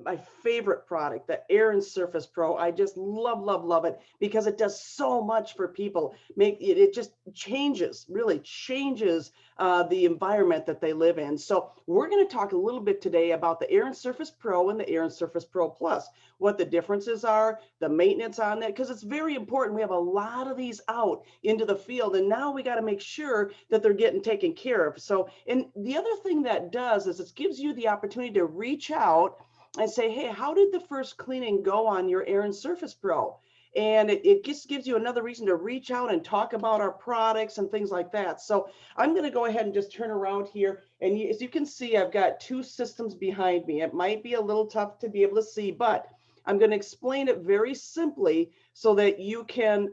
my favorite product, the Air and Surface Pro. I just love, love, love it because it does so much for people. It just changes, really changes the environment that they live in. So we're going to talk a little bit today about the Air and Surface Pro and the Air and Surface Pro Plus, what the differences are, the maintenance on that, because it's very important. We have a lot of these out into the field, and now we got to make sure that they're getting taken care of. So, and the other thing that does is it gives you the opportunity to reach out and say, hey, how did the first cleaning go on your Air and Surface Pro? And it just gives you another reason to reach out and talk about our products and things like that. So I'm going to go ahead and just turn around here. And as you can see, I've got two systems behind me. It might be a little tough to be able to see, but I'm going to explain it very simply so that you can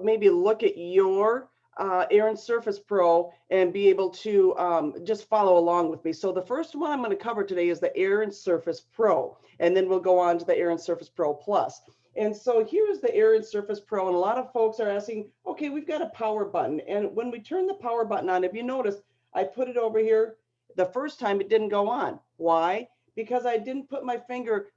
maybe look at your Air and Surface Pro and be able to just follow along with me. So the first one I'm going to cover today is the Air and Surface Pro, and then we'll go on to the Air and Surface Pro Plus. And so here's the Air and Surface Pro, and a lot of folks are asking, okay, we've got a power button, and when we turn the power button on, if you notice, I put it over here. The first time it didn't go on. Why? Because I didn't put my finger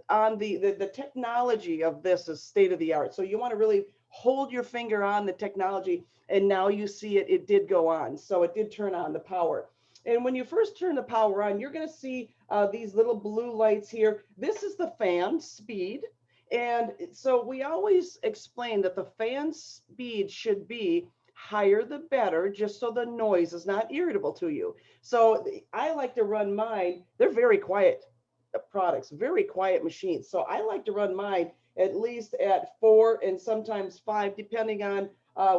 on the technology of this is state of the art. So you want to really hold your finger on the technology, and now you see it did go on. So it did turn on the power. And when you first turn the power on, you're going to see these little blue lights here. This is the fan speed. And so we always explain that the fan speed should be higher the better, just so the noise is not irritable to you. So I like to run mine. They're very quiet products, very quiet machines. So I like to run mine at least at 4 and sometimes 5, depending on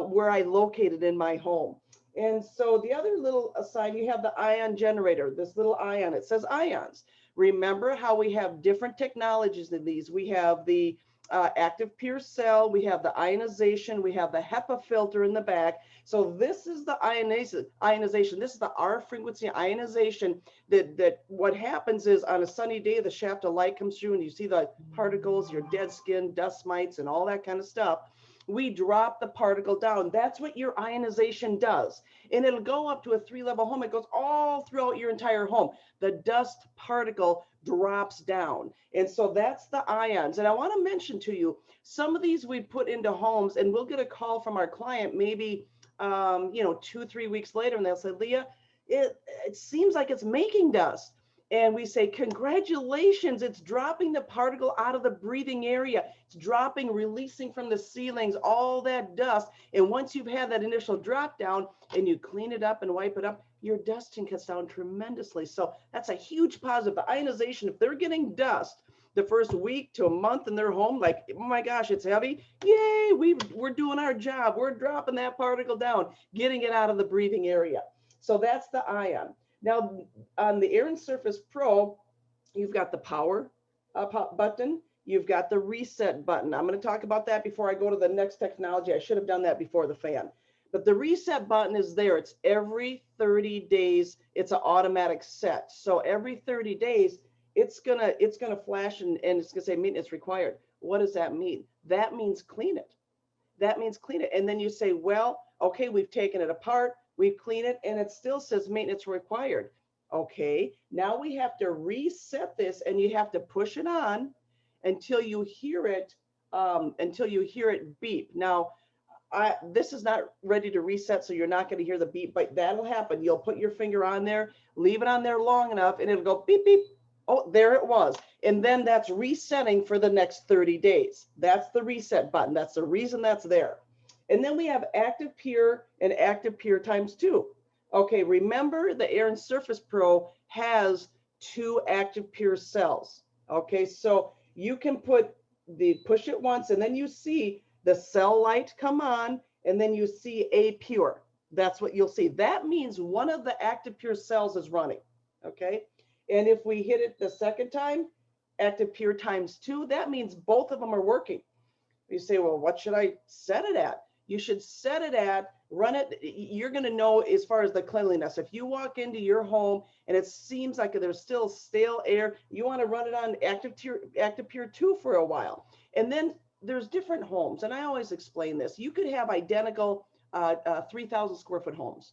where I located in my home. And so the other little sign, you have the ion generator, this little ion, it says ions. Remember how we have different technologies in these. We have the active pure cell, we have the ionization, we have the HEPA filter in the back. So this is the ionization. This is the R frequency ionization that what happens is on a sunny day, the shaft of light comes through and you see the particles, your dead skin, dust mites, and all that kind of stuff. We drop the particle down. That's what your ionization does. And it'll go up to a 3-level home. It goes all throughout your entire home. The dust particle drops down. And so that's the ions. And I want to mention to you, some of these we put into homes, and we'll get a call from our client maybe 2-3 weeks later, and they'll say, Leah, it seems like it's making dust. And we say, congratulations, it's dropping the particle out of the breathing area. It's dropping, releasing from the ceilings, all that dust. And once you've had that initial drop down and you clean it up and wipe it up, your dusting cuts down tremendously. So that's a huge positive. The ionization, if they're getting dust the first week to a month in their home, like, oh my gosh, it's heavy. Yay, we're doing our job. We're dropping that particle down, getting it out of the breathing area. So that's the ion. Now, on the Air and Surface Pro, you've got the power button. You've got the reset button. I'm going to talk about that before I go to the next technology. I should have done that before the fan. But the reset button is there. It's every 30 days. It's an automatic set. So every 30 days, it's gonna flash and it's gonna say maintenance required. What does that mean? That means clean it. That means clean it. And then you say, well, okay, we've taken it apart. We clean it and it still says maintenance required. Okay, now we have to reset this and you have to push it on until you hear it beep. Now, this is not ready to reset, so you're not going to hear the beep, but that'll happen. You'll put your finger on there, leave it on there long enough, and it'll go beep, beep. Oh, there it was. And then that's resetting for the next 30 days. That's the reset button. That's the reason that's there. And then we have active pure and active pure times 2. Okay, remember the Air and Surface Pro has 2 active pure cells. Okay, so you can push it once and then you see the cell light come on and then you see A pure. That's what you'll see. That means one of the active pure cells is running. Okay, and if we hit it the second time, active pure times 2, that means both of them are working. You say, well, what should I set it at? You should set it at, run it. You're going to know as far as the cleanliness. If you walk into your home and it seems like there's still stale air, you want to run it on active pure 2 for a while. And then there's different homes. And I always explain this. You could have identical 3,000 square foot homes.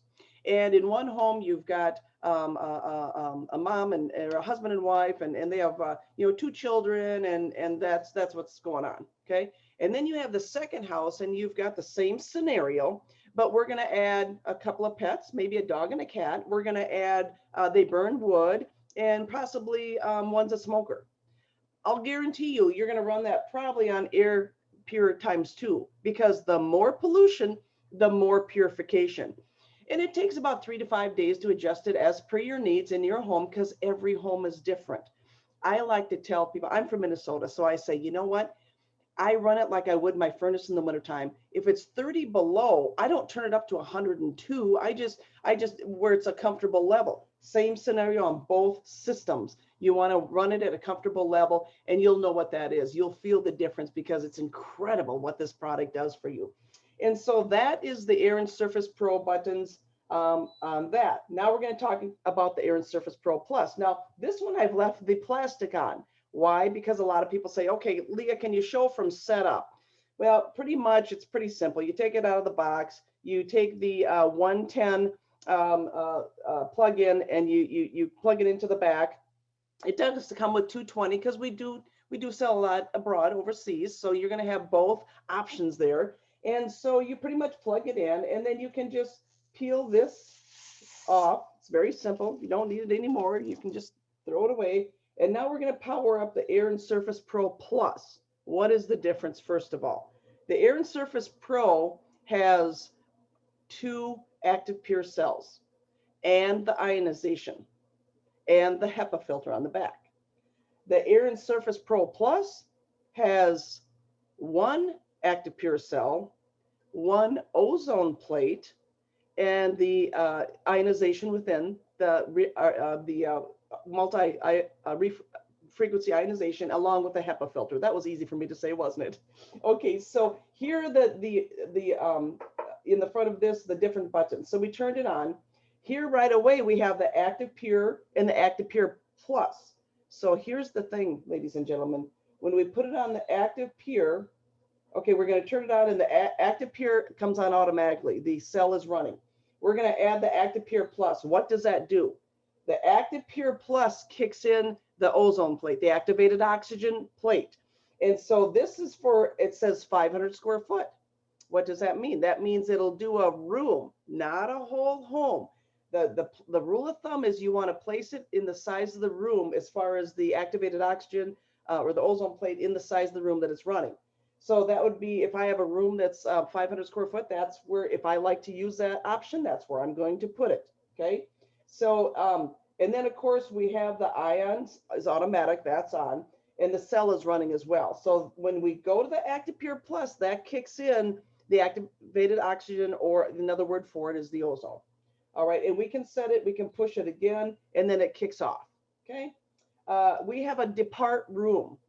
And in one home, you've got a mom and a husband and wife, and they have two children, and that's what's going on. Okay. And then you have the second house, and you've got the same scenario, but we're going to add a couple of pets, maybe a dog and a cat. We're going to add they burn wood, and possibly one's a smoker. I'll guarantee you, you're going to run that probably on air pure times two, because the more pollution, the more purification. And it takes about 3 to 5 days to adjust it as per your needs in your home, because every home is different. I like to tell people, I'm from Minnesota, so I say, you know what? I run it like I would my furnace in the wintertime. If it's 30 below, I don't turn it up to 102. I just where it's a comfortable level. Same scenario on both systems. You want to run it at a comfortable level, and you'll know what that is. You'll feel the difference, because it's incredible what this product does for you. And so that is the Air and Surface Pro buttons on that. Now we're going to talk about the Air and Surface Pro Plus. Now, this one I've left the plastic on. Why? Because a lot of people say, okay, Leah, can you show from setup? Well, pretty much it's pretty simple. You take it out of the box, you take the 110 plug in, and you plug it into the back. It does come with 220, because we do sell a lot abroad, overseas. So you're going to have both options there. And so you pretty much plug it in, and then you can just peel this off. It's very simple. You don't need it anymore. You can just throw it away. And now we're going to power up the Air and Surface Pro Plus. What is the difference, first of all? The Air and Surface Pro has 2 active pure cells, and the ionization, and the HEPA filter on the back. The Air and Surface Pro Plus has 1 active pure cell, 1 ozone plate, and the ionization within the multi-frequency ionization, along with the HEPA filter. That was easy for me to say, wasn't it? Okay, so here are the in the front of this, the different buttons. So we turned it on. Here right away, we have the Active Pure and the Active Pure Plus. So here's the thing, ladies and gentlemen. When we put it on the Active Pure, okay, we're going to turn it on, and the Active Pure comes on automatically. The cell is running. We're going to add the Active Pure Plus. What does that do? The Active Pure Plus kicks in the ozone plate, the activated oxygen plate. And so this is for, it says 500 square foot. What does that mean? That means it'll do a room, not a whole home. The rule of thumb is you want to place it in the size of the room, as far as the activated oxygen or the ozone plate in the size of the room that it's running. So that would be, if I have a room that's 500 square foot, that's where, if I like to use that option, that's where I'm going to put it. Okay. So, and then of course we have the ions is automatic, that's on, and the cell is running as well. So when we go to the Active Pure Plus, that kicks in the activated oxygen, or another word for it is the ozone. All right, and we can set it, we can push it again, and then it kicks off. Okay. We have a depart room.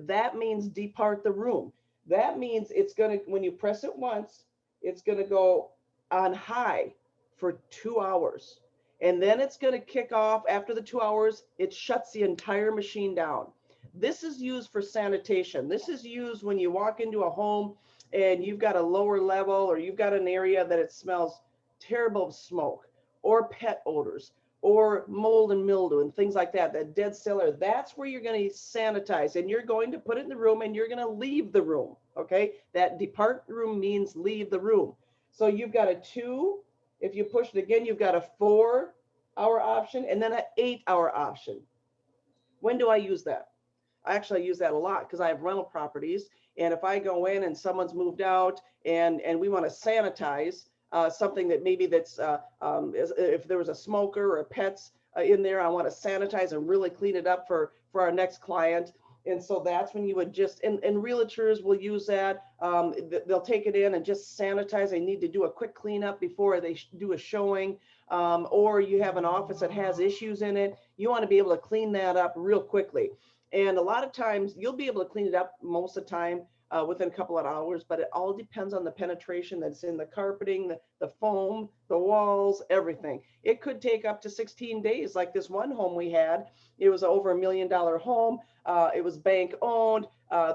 That means depart the room. That means it's going to, when you press it once, it's going to go on high for 2 hours. And then it's going to kick off after the 2 hours. It shuts the entire machine down. This is used for sanitation. This is used when you walk into a home and you've got a lower level, or you've got an area that it smells terrible of smoke, or pet odors, or mold and mildew and things like that, that dead cellar. That's where you're going to sanitize, and you're going to put it in the room, and you're going to leave the room. Okay. That depart room means leave the room. So you've got a 2. If you push it again, you've got a 4-hour option, and then an 8-hour option. When do I use that? I actually use that a lot, because I have rental properties. And if I go in and someone's moved out, and we want to sanitize something that maybe that's, if there was a smoker or pets in there, I want to sanitize and really clean it up for our next client. And so that's when you would just, and realtors will use that. They'll take it in and just sanitize. They need to do a quick cleanup before they do a showing. Or you have an office that has issues in it. You want to be able to clean that up real quickly. And a lot of times you'll be able to clean it up most of the time within a couple of hours, but it all depends on the penetration that's in the carpeting, the foam, the walls, everything. It could take up to 16 days. Like this one home we had, it was over $1 million home. It was bank owned.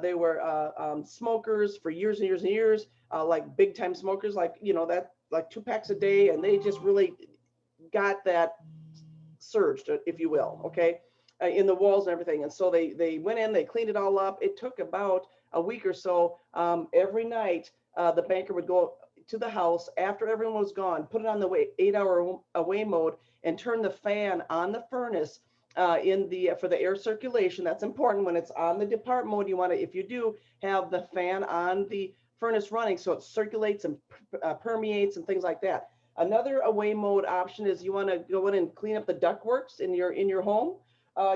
They were smokers for years and years and years, like big time smokers, like, you know, that like 2 packs a day. And they just really, got that surged, if you will, okay, in the walls and everything. And so they went in, they cleaned it all up. It took about a week or so. Every night, the banker would go to the house after everyone was gone, put it on the 8-hour away mode, and turn the fan on the furnace in the for the air circulation. That's important. When it's on the depart mode, you want to, if you do, have the fan on the furnace running so it circulates and permeates and things like that. Another away mode option is you want to go in and clean up the ductworks in your home.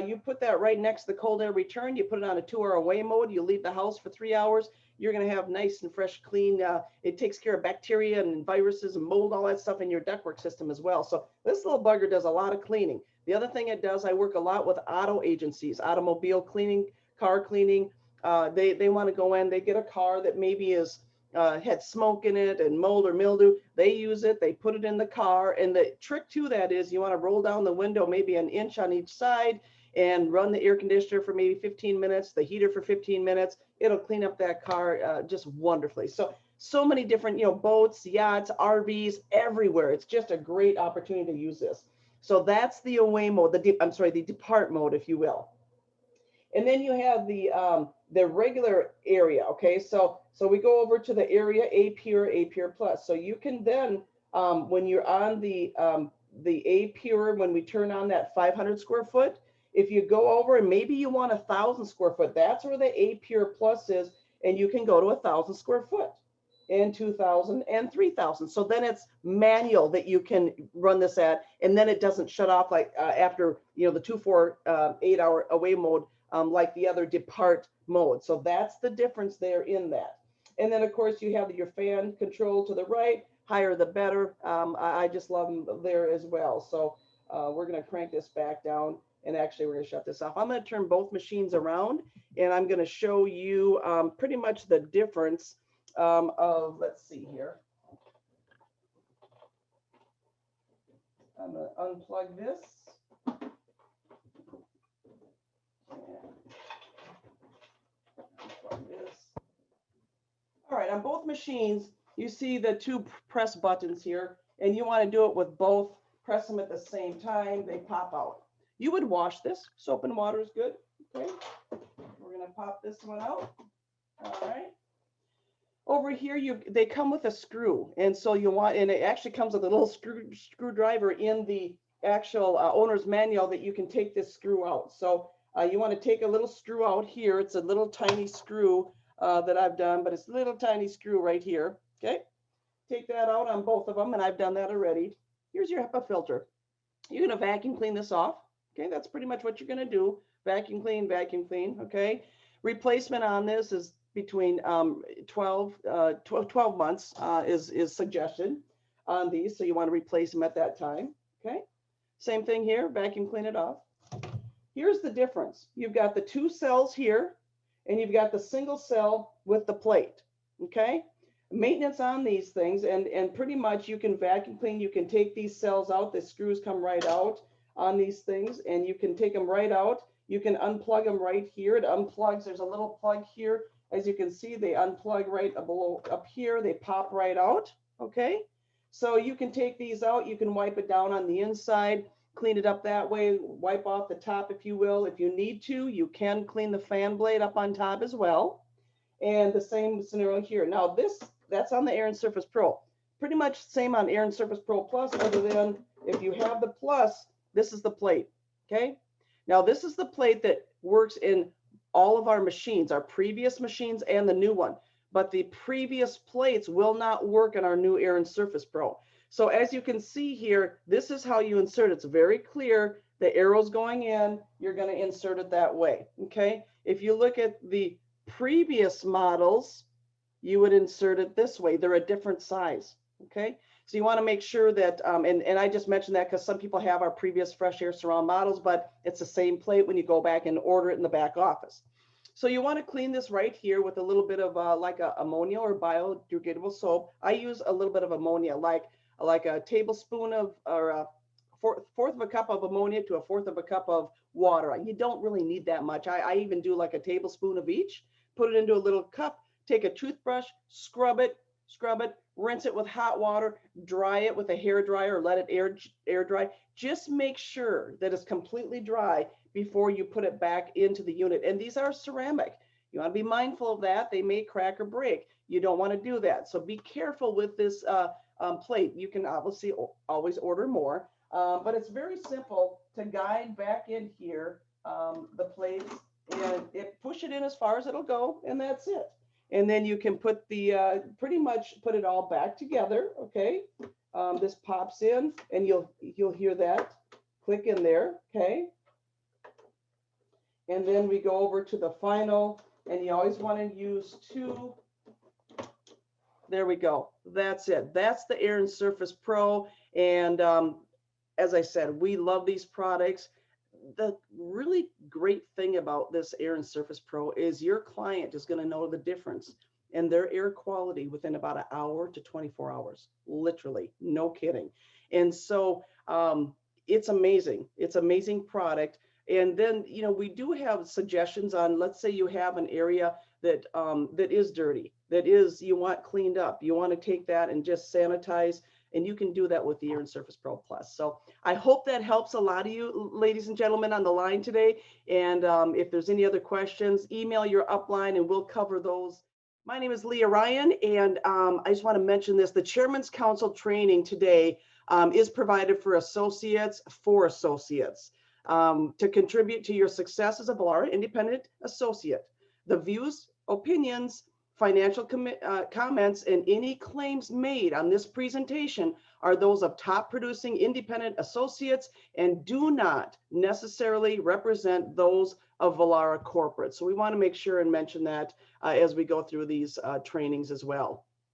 You put that right next to the cold air return. You put it on a 2-hour away mode. You leave the house for 3 hours. You're going to have nice and fresh, clean. It takes care of bacteria and viruses and mold, all that stuff in your ductwork system as well. So this little bugger does a lot of cleaning. The other thing it does, I work a lot with auto agencies, automobile cleaning, car cleaning. They want to go in, they get a car that maybe is had smoke in it and mold or mildew. They use it, they put it in the car. And the trick to that is you want to roll down the window maybe an inch on each side and run the air conditioner for maybe 15 minutes, the heater for 15 minutes. It'll clean up that car just wonderfully. So many different, boats, yachts, RVs, everywhere. It's just a great opportunity to use this. So that's the away mode, the depart mode, if you will. And then you have the regular area. Okay, so we go over to the area A Pure Plus. So you can then when you're on the A Pure, when we turn on that 500 square foot, if you go over and maybe you want 1,000 square foot, that's where the A Pure Plus is, and you can go to 1,000 square foot and 2,000 and 3,000. So then it's manual that you can run this at, and then it doesn't shut off like after the 8-hour away mode like the other depart mode. So that's the difference there in that. And then of course you have your fan control to the right, higher the better. I just love them there as well. So we're going to crank this back down, and actually we're going to shut this off. I'm going to turn both machines around, and I'm going to show you pretty much the difference of, let's see here. I'm going to unplug this. All right, on both machines, you see the 2 press buttons here, and you want to do it with both. Press them at the same time, they pop out. You would wash this. Soap and water is good. Okay, we're going to pop this one out. All right. Over here, they come with a screw, and so and it actually comes with a little screwdriver in the actual owner's manual that you can take this screw out. So you want to take a little screw out here. It's a little tiny screw that I've done, but it's a little tiny screw right here. Okay, take that out on both of them, and I've done that already. Here's your HEPA filter. You're going to vacuum clean this off. Okay, that's pretty much what you're going to do. Vacuum clean, okay. Replacement on this is between 12 months is suggested on these. So you want to replace them at that time. Okay, same thing here, vacuum clean it off. Here's the difference. You've got the 2 cells here, and you've got the single cell with the plate. Okay, maintenance on these things, and pretty much you can vacuum clean. You can take these cells out. The screws come right out on these things, and you can take them right out. You can unplug them right here. It unplugs. There's a little plug here. As you can see, they unplug right below up here. They pop right out. Okay, so you can take these out. You can wipe it down on the inside, clean it up that way, wipe off the top if you will. If you need to, you can clean the fan blade up on top as well. And the same scenario here. Now that's on the Air and Surface Pro. Pretty much same on Air and Surface Pro Plus, other than if you have the Plus, this is the plate. Okay, now this is the plate that works in all of our machines, our previous machines and the new one, but the previous plates will not work in our new Air and Surface Pro. So as you can see here, this is how you insert it. It's very clear. The arrow's going in, you're going to insert it that way. Okay, if you look at the previous models, you would insert it this way. They're a different size. Okay, so you want to make sure that and I just mentioned that because some people have our previous Fresh Air Surround models, but it's the same plate when you go back and order it in the back office. So you want to clean this right here with a little bit of like a ammonia or biodegradable soap. I use a little bit of ammonia, like a tablespoon of, or a fourth of a cup of ammonia to a fourth of a cup of water. You don't really need that much. I even do like a tablespoon of each, put it into a little cup, take a toothbrush, scrub it, rinse it with hot water, dry it with a hair dryer, or let it air dry. Just make sure that it's completely dry before you put it back into the unit. And these are ceramic. You want to be mindful of that. They may crack or break. You don't want to do that. So be careful with this plate. You can obviously always order more, but it's very simple to guide back in here the plates, and push it in as far as it'll go, and that's it. And then you can put the pretty much put it all back together. Okay, this pops in, and you'll hear that click in there. Okay, and then we go over to the final, and you always want to use two. There we go. That's it. That's the Air and Surface Pro. And as I said, we love these products. The really great thing about this Air and Surface Pro is your client is going to know the difference in their air quality within about an hour to 24 hours, literally, no kidding. And so it's amazing. It's an amazing product. And then, you know, we do have suggestions on, let's say you have an area that that is dirty, that is, you want cleaned up. You want to take that and just sanitize, and you can do that with the Air and Surface Pro Plus. So I hope that helps a lot of you, ladies and gentlemen, on the line today. And if there's any other questions, email your upline and we'll cover those. My name is Leah Ryan, and I just want to mention this. The Chairman's Council training today is provided for associates to contribute to your success as a Vollara independent associate. The views, opinions, financial comments, and any claims made on this presentation are those of top producing independent associates and do not necessarily represent those of Vollara Corporate. So we want to make sure and mention that as we go through these trainings as well.